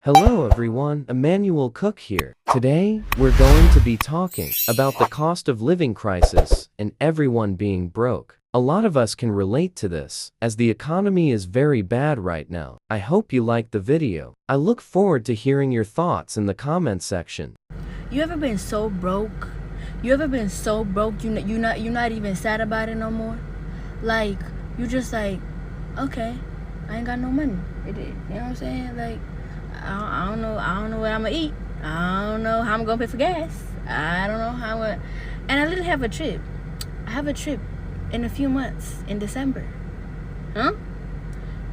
Hello everyone, Emmanuel Cooke here. Today, we're going to be talking about the cost of living crisis and everyone being broke. A lot of us can relate to this, as the economy is very bad right now. I hope you liked the video. I look forward to hearing your thoughts in the comment section. You ever been so broke? You ever been so broke you're not even sad about it no more? Like, you just like, okay, I ain't got no money. You know what I'm saying? Like, I don't know what I'm gonna eat. I don't know how I'm gonna pay for gas. I don't know how and I literally have a trip. I have a trip in a few months in December. Huh?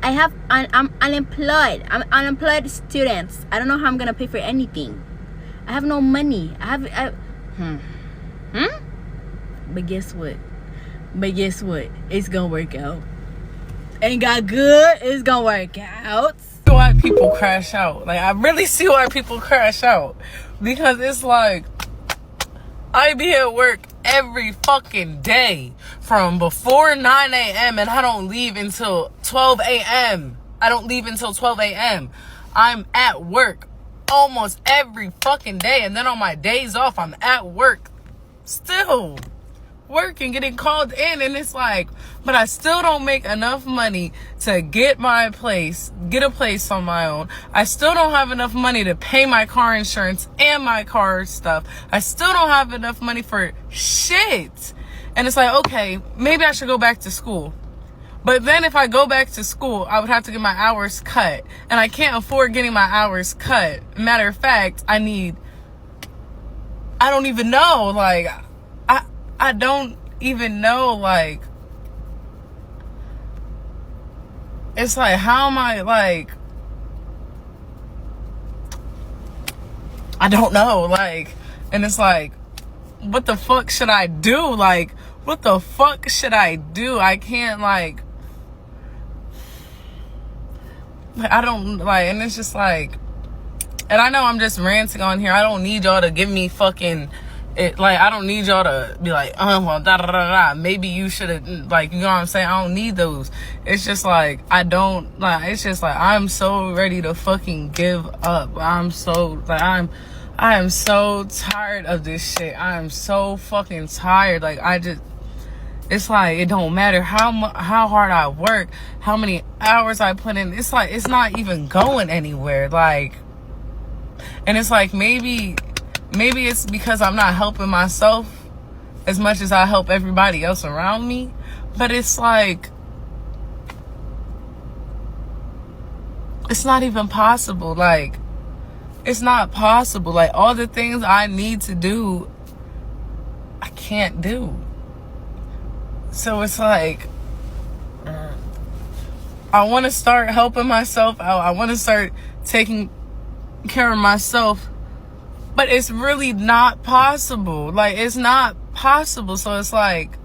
I'm unemployed. I'm unemployed students. I don't know how I'm gonna pay for anything. I have no money. But guess what? It's gonna work out. Ain't got good. It's gonna work out. Why people crash out. Like, I really see why people crash out. Because it's like, I be at work every fucking day from before 9 a.m. and I don't leave until 12 a.m. I'm at work almost every fucking day. And then on my days off, I'm at work still working, getting called in, and it's like, but I still don't make enough money to get a place on my own. I still don't have enough money to pay my car insurance and my car stuff. I still don't have enough money for shit. And it's like, okay, maybe I should go back to school. But then if I go back to school, I would have to get my hours cut, and I can't afford getting my hours cut. Matter of fact, I don't even know, like, I don't even know, like, it's like, how am I, like, I don't know, like, and it's like, what the fuck should I do? Like, what the fuck should I do? I can't, like, I don't, like, and it's just like, and I know I'm just ranting on here. I don't need y'all to give me fucking, I don't need y'all to be like, well, da da da da. Maybe you should have, like, you know what I'm saying? I don't need those. It's just like, it's just like, I'm so ready to fucking give up. I am so tired of this shit. I am so fucking tired. Like, it's like, it don't matter how hard I work, how many hours I put in. It's like, it's not even going anywhere. Like, and it's like, maybe it's because I'm not helping myself as much as I help everybody else around me. But it's like, it's not even possible. Like, it's not possible. Like, all the things I need to do, I can't do. So it's like, I want to start helping myself out. I want to start taking care of myself. But it's really not possible. Like, it's not possible. So it's like,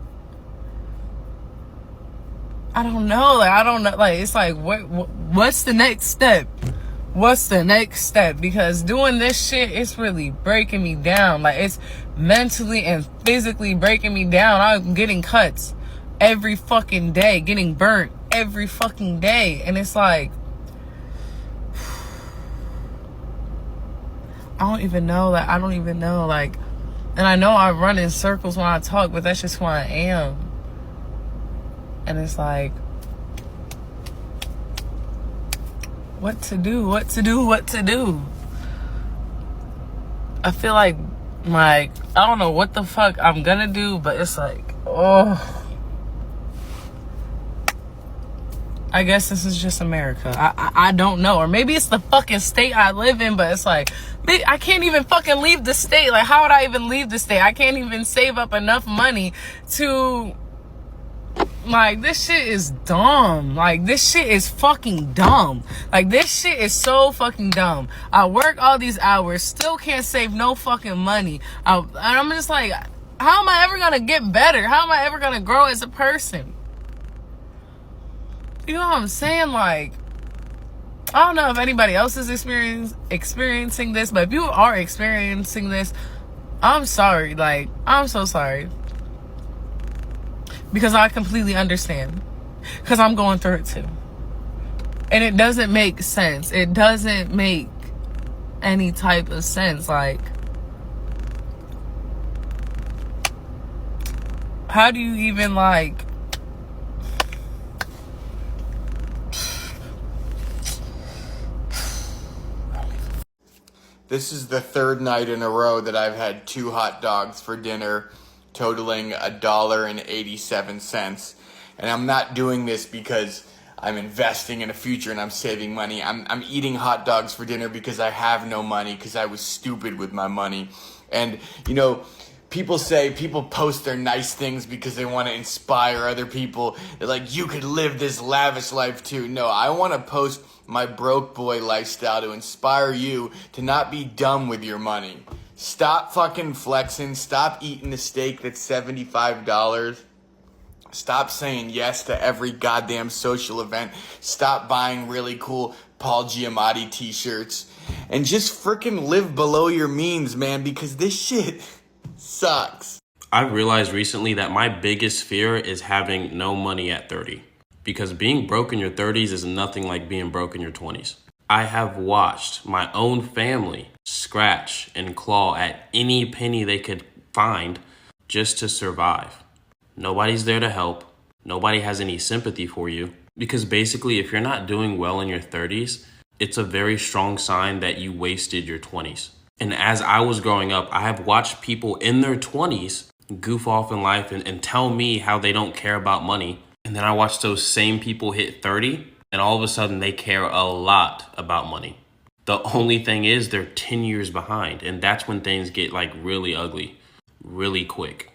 I don't know. Like, it's like, what's the next step? What's the next step? Because doing this shit, it's really breaking me down. Like, it's mentally and physically breaking me down. I'm getting cuts every fucking day, getting burnt every fucking day. And it's like, I don't even know, like, and I know I run in circles when I talk, but that's just who I am. And it's like, what to do? I feel like, I don't know what the fuck I'm gonna do, but it's like, oh, I guess this is just America. I don't know. Or maybe it's the fucking state I live in, but it's like, I can't even fucking leave the state. Like, how would I even leave the state? I can't even save up enough money to, like, this shit is dumb. Like, this shit is fucking dumb. Like, this shit is so fucking dumb. I work all these hours, still can't save no fucking money. And I'm just like, how am I ever gonna get better? How am I ever gonna grow as a person? You know what I'm saying? Like, I don't know if anybody else is experiencing this, but if you are experiencing this, I'm sorry. Like, I'm so sorry. Because I completely understand. Because I'm going through it too. And it doesn't make sense. It doesn't make any type of sense. Like, how do you even like This is the third night in a row that I've had 2 hot dogs for dinner, totaling $1.87. And I'm not doing this because I'm investing in a future and I'm saving money. I'm eating hot dogs for dinner because I have no money, because I was stupid with my money. And, you know, people post their nice things because they want to inspire other people. They're like, you could live this lavish life too. No, I want to post my broke boy lifestyle to inspire you to not be dumb with your money. Stop fucking flexing. Stop eating the steak that's $75. Stop saying yes to every goddamn social event. Stop buying really cool Paul Giamatti t-shirts. And just freaking live below your means, man, because this shit sucks. I realized recently that my biggest fear is having no money at 30. Because being broke in your 30s is nothing like being broke in your 20s. I have watched my own family scratch and claw at any penny they could find just to survive. Nobody's there to help. Nobody has any sympathy for you. Because basically, if you're not doing well in your 30s, it's a very strong sign that you wasted your 20s. And as I was growing up, I have watched people in their 20s goof off in life and tell me how they don't care about money. And then I watch those same people hit 30, and all of a sudden they care a lot about money. The only thing is they're 10 years behind, and that's when things get like really ugly, really quick.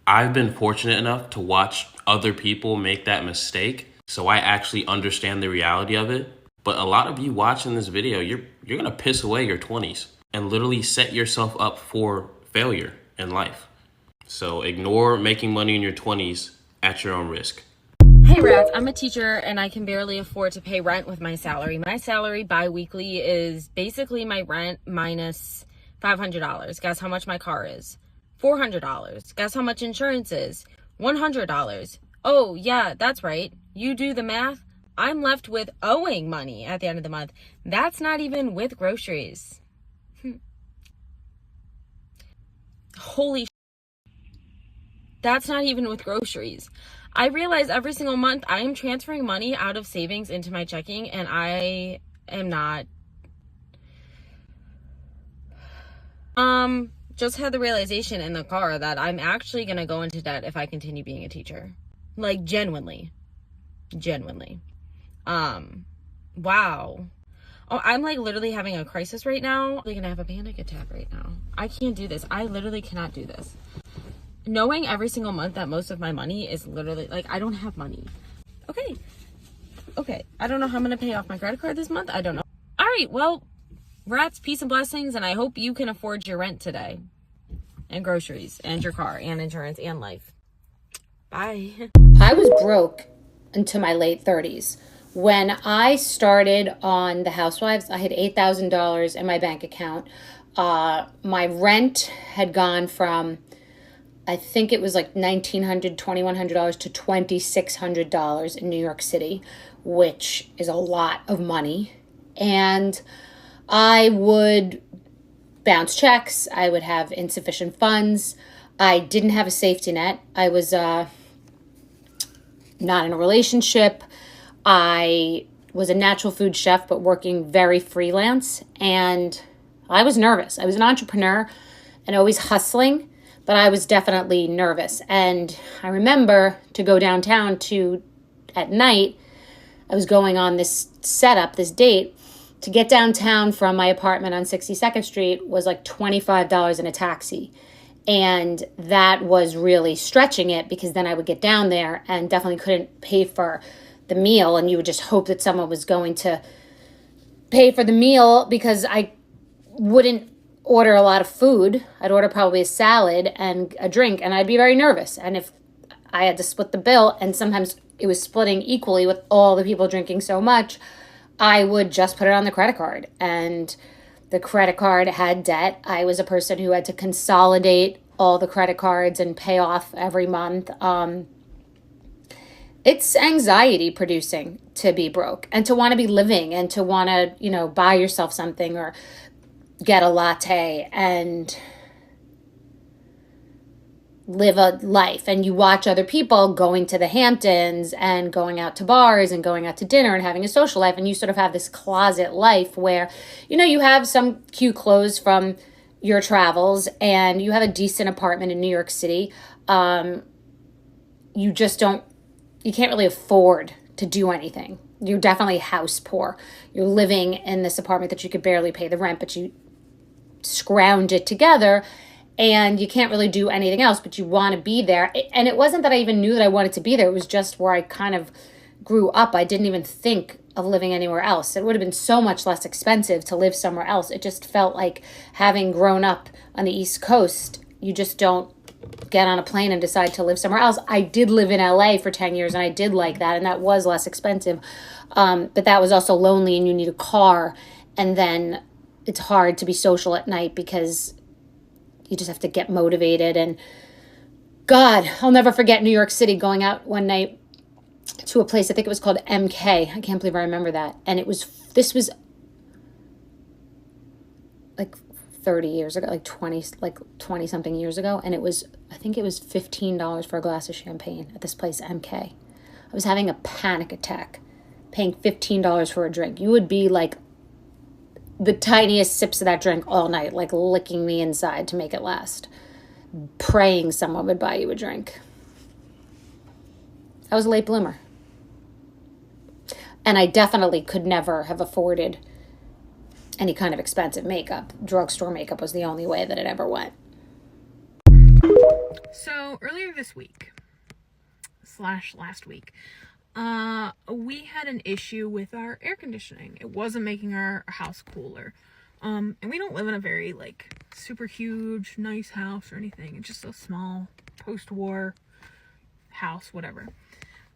I've been fortunate enough to watch other people make that mistake, so I actually understand the reality of it. But a lot of you watching this video, you're gonna piss away your 20s and literally set yourself up for failure in life. So ignore making money in your 20s at your own risk. Hey Rats, I'm a teacher and I can barely afford to pay rent with my salary. My salary bi-weekly is basically my rent minus $500. Guess how much my car is? $400. Guess how much insurance is? $100. Oh yeah, that's right. You do the math. I'm left with owing money at the end of the month. That's not even with groceries. Holy shit. That's not even with groceries. I realize every single month I am transferring money out of savings into my checking, and I am not. Just had the realization in the car that I'm actually going to go into debt if I continue being a teacher. Like, genuinely. Wow. Oh, I'm like literally having a crisis right now. I'm going to have a panic attack right now. I can't do this. I literally cannot do this. Knowing every single month that most of my money is literally like, I don't have money. Okay. I don't know how I'm going to pay off my credit card this month. I don't know. All right. Well, Rats, peace and blessings. And I hope you can afford your rent today and groceries and your car and insurance and life. Bye. I was broke into my late 30s. When I started on The Housewives, I had $8,000 in my bank account. My rent had gone from, I think it was like $1,900, $2,100 to $2,600 in New York City, which is a lot of money. And I would bounce checks. I would have insufficient funds. I didn't have a safety net. I was not in a relationship. I was a natural food chef, but working very freelance. And I was nervous. I was an entrepreneur and always hustling, but I was definitely nervous. And I remember to go downtown at night, I was going on this setup, this date. To get downtown from my apartment on 62nd Street was like $25 in a taxi. And that was really stretching it, because then I would get down there and definitely couldn't pay for the meal. And you would just hope that someone was going to pay for the meal, because I wouldn't order a lot of food. I'd order probably a salad and a drink, and I'd be very nervous. And if I had to split the bill, and sometimes it was splitting equally with all the people drinking so much, I would just put it on the credit card. And the credit card had debt. I was a person who had to consolidate all the credit cards and pay off every month. It's anxiety producing to be broke and to want to be living and to want to, buy yourself something or get a latte and live a life, and you watch other people going to the Hamptons and going out to bars and going out to dinner and having a social life, and you sort of have this closet life where, you have some cute clothes from your travels and you have a decent apartment in New York City. You can't really afford to do anything. You're definitely house poor. You're living in this apartment that you could barely pay the rent, but you scrounge it together and you can't really do anything else, but you want to be there. And it wasn't that I even knew that I wanted to be there. It was just where I kind of grew up. I didn't even think of living anywhere else. It would have been so much less expensive to live somewhere else. It just felt like, having grown up on the East Coast, you just don't get on a plane and decide to live somewhere else. I did live in LA for 10 years and I did like that, and that was less expensive. But that was also lonely, and you need a car. And then it's hard to be social at night because you just have to get motivated. And God, I'll never forget New York City, going out one night to a place, I think it was called MK. I can't believe I remember that. And this was like 30 years ago, like 20 something years ago. And I think it was $15 for a glass of champagne at this place, MK. I was having a panic attack paying $15 for a drink. You would be like the tiniest sips of that drink all night, like licking the inside to make it last, praying someone would buy you a drink. I was a late bloomer. And I definitely could never have afforded any kind of expensive makeup. Drugstore makeup was the only way that it ever went. So earlier this week, / last week, we had an issue with our air conditioning. It wasn't making our house cooler. And we don't live in a very super huge, nice house or anything. It's just a small post-war house, whatever.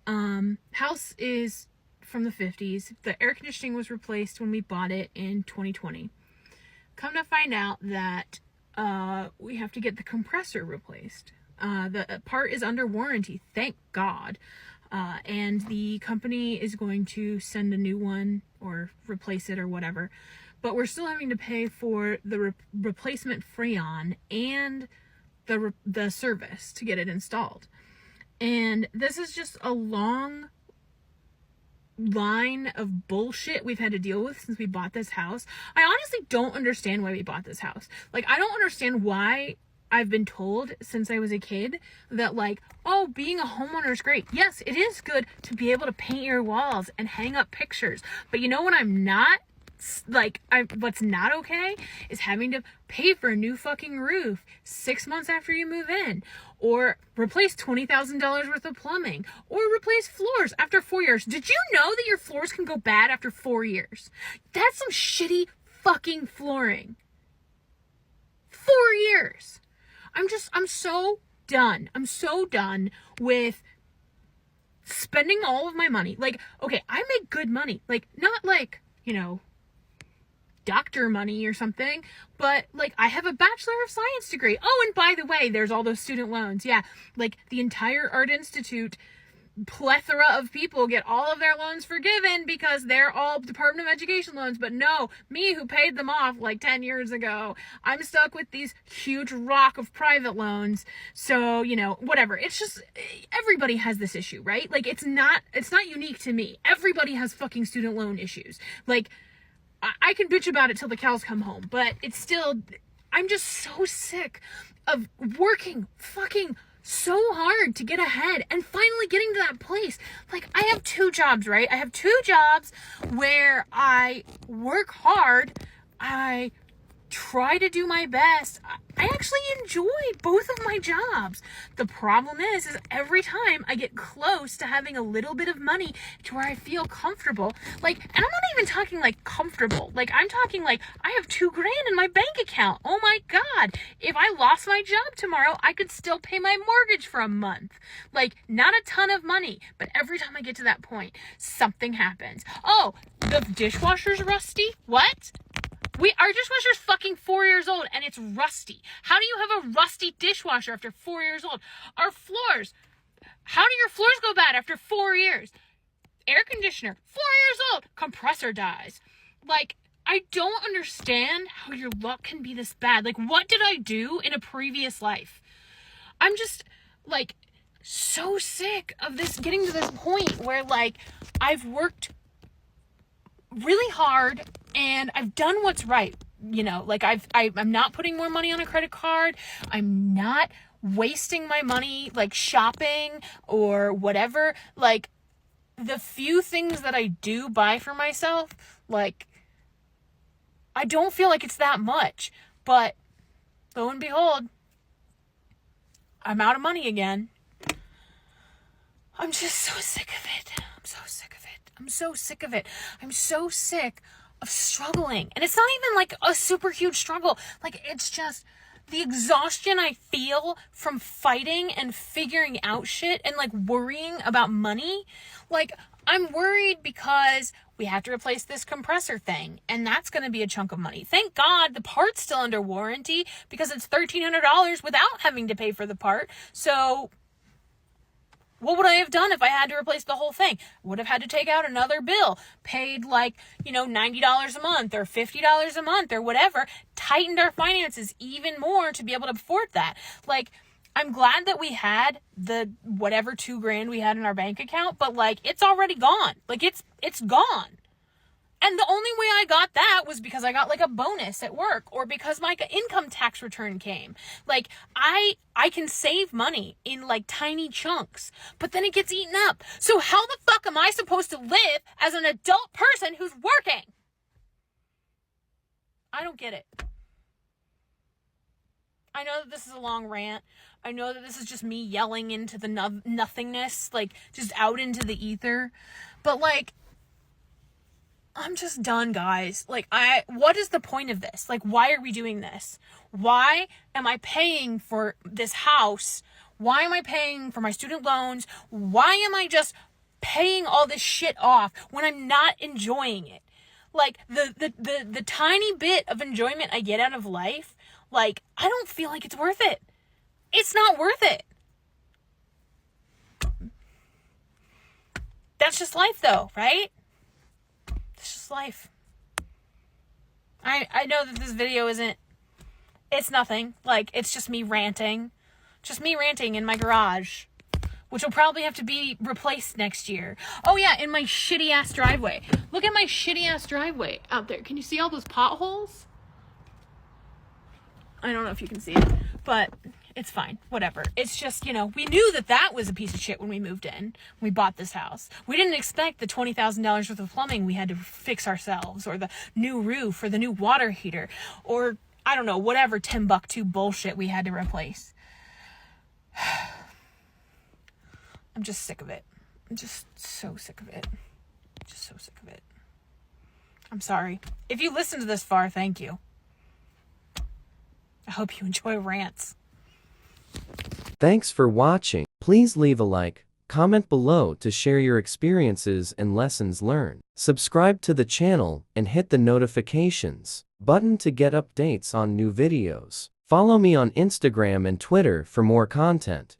House is from the 50s. The air conditioning was replaced when we bought it in 2020. Come to find out that we have to get the compressor replaced. The part is under warranty, thank God. And the company is going to send a new one or replace it or whatever. But we're still having to pay for the replacement Freon and the service to get it installed. And this is just a long line of bullshit we've had to deal with since we bought this house. I honestly don't understand why we bought this house. I don't understand why I've been told since I was a kid that being a homeowner is great. Yes, it is good to be able to paint your walls and hang up pictures. But you know what I'm not? What's not okay is having to pay for a new fucking roof 6 months after you move in, or replace $20,000 worth of plumbing, or replace floors after 4 years. Did you know that your floors can go bad after 4 years? That's some shitty fucking flooring. 4 years. I'm so done. I'm so done with spending all of my money. Okay, I make good money. Not doctor money or something, but I have a Bachelor of Science degree. Oh, and by the way, there's all those student loans. Yeah, the entire Art Institute plethora of people get all of their loans forgiven because they're all Department of Education loans. But no, me who paid them off 10 years ago, I'm stuck with these huge rock of private loans. So, whatever. It's just, everybody has this issue, right? It's not unique to me. Everybody has fucking student loan issues. I can bitch about it till the cows come home, but it's still, I'm just so sick of working fucking so hard to get ahead and finally getting to that place. I have 2 jobs, right? I have 2 jobs where I work hard. I try to do my best. I actually enjoy both of my jobs. The problem is every time I get close to having a little bit of money to where I feel comfortable, and I'm not even talking comfortable. I'm talking I have $2,000 in my bank account. Oh my God. If I lost my job tomorrow, I could still pay my mortgage for a month. Not a ton of money, but every time I get to that point, something happens. Oh, the dishwasher's rusty? What? Our dishwasher's fucking 4 years old and it's rusty. How do you have a rusty dishwasher after 4 years old? Our floors. How do your floors go bad after 4 years? Air conditioner, 4 years old. Compressor dies. I don't understand how your luck can be this bad. Like, what did I do in a previous life? I'm just, like, so sick of this, getting to this point where, like, I've worked really hard and I've done what's right. You know, like, I'm not putting more money on a credit card. I'm not wasting my money, like, shopping or whatever. Like, the few things that I do buy for myself, like, I don't feel like it's that much. But lo and behold, I'm out of money again. I'm just so sick of it. I'm so sick of it. I'm so sick of it. I'm so sick of struggling. And it's not even like a super huge struggle. Like, it's just the exhaustion I feel from fighting and figuring out shit and, like, worrying about money. Like, I'm worried because we have to replace this compressor thing, and that's going to be a chunk of money. Thank God the part's still under warranty because it's $1,300 without having to pay for the part. So what would I have done if I had to replace the whole thing? Would have had to take out another bill, paid, like, you know, $90 a month or $50 a month or whatever, tightened our finances even more to be able to afford that. Like, I'm glad that we had the whatever $2,000 we had in our bank account, but, like, it's already gone. Like, it's gone. And the only way I got that was because I got, like, a bonus at work or because my income tax return came. Like, I can save money in, like, tiny chunks, but then it gets eaten up. So how the fuck am I supposed to live as an adult person who's working? I don't get it. I know that this is a long rant. I know that this is just me yelling into the nothingness, like, just out into the ether. But, like, I'm just done, guys. Like, what is the point of this? Like, why are we doing this? Why am I paying for this house? Why am I paying for my student loans? Why am I just paying all this shit off when I'm not enjoying it? Like, the tiny bit of enjoyment I get out of life, like, I don't feel like it's worth it. It's not worth it. That's just life, though, right? It's just life. I know that this video it's nothing. Like, it's just me ranting. Just me ranting in my garage, which will probably have to be replaced next year. Oh yeah, in my shitty ass driveway. Look at my shitty ass driveway out there. Can you see all those potholes? I don't know if you can see it, but it's fine. Whatever. It's just, you know, we knew that was a piece of shit when we moved in. When we bought this house. We didn't expect the $20,000 worth of plumbing we had to fix ourselves, or the new roof, or the new water heater, or, I don't know, whatever Timbuktu bullshit we had to replace. I'm just sick of it. I'm just so sick of it. Just so sick of it. I'm sorry. If you listened to this far, thank you. I hope you enjoy Rants. Thanks for watching. Please leave a like, comment below to share your experiences and lessons learned. Subscribe to the channel and hit the notifications button to get updates on new videos. Follow me on Instagram and Twitter for more content.